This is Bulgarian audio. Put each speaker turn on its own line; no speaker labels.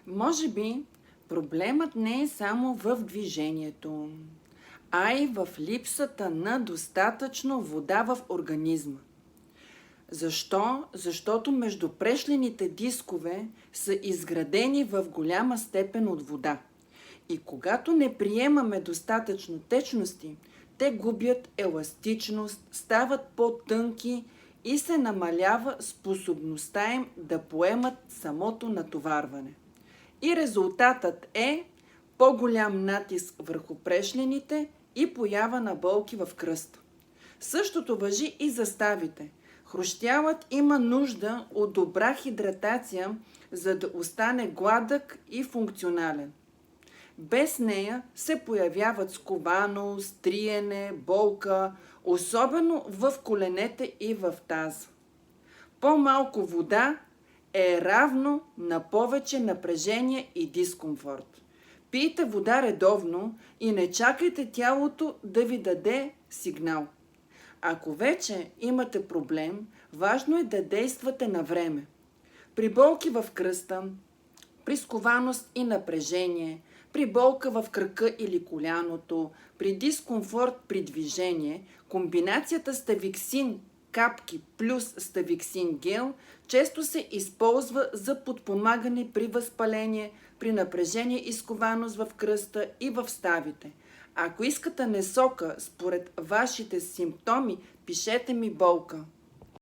Може би проблемът не е само в движението, а и в липсата на достатъчно вода в организма. Защо? Защото междупрешлените дискове са изградени в голяма степен от вода. И когато не приемаме достатъчно течности, те губят еластичност, стават по-тънки и се намалява способността им да поемат самото натоварване. И резултатът е по-голям натиск върху прешлените и поява на болки в кръста. Същото важи и за ставите. Хрущялът има нужда от добра хидратация, за да остане гладък и функционален. Без нея се появяват скованост, триене, болка, особено в коленете и в таза. По-малко вода е равно на повече напрежение и дискомфорт. Пийте вода редовно и не чакайте тялото да ви даде сигнал. Ако вече имате проблем, важно е да действате на време. При болки в кръста, при скованост и напрежение, при болка в кръка или коляното, при дискомфорт при движение, комбинацията ставиксин капки плюс ставиксин гел често се използва за подпомагане при възпаление, при напрежение и скованост в кръста и в ставите. Ако искате насока според вашите симптоми, пишете ми болка.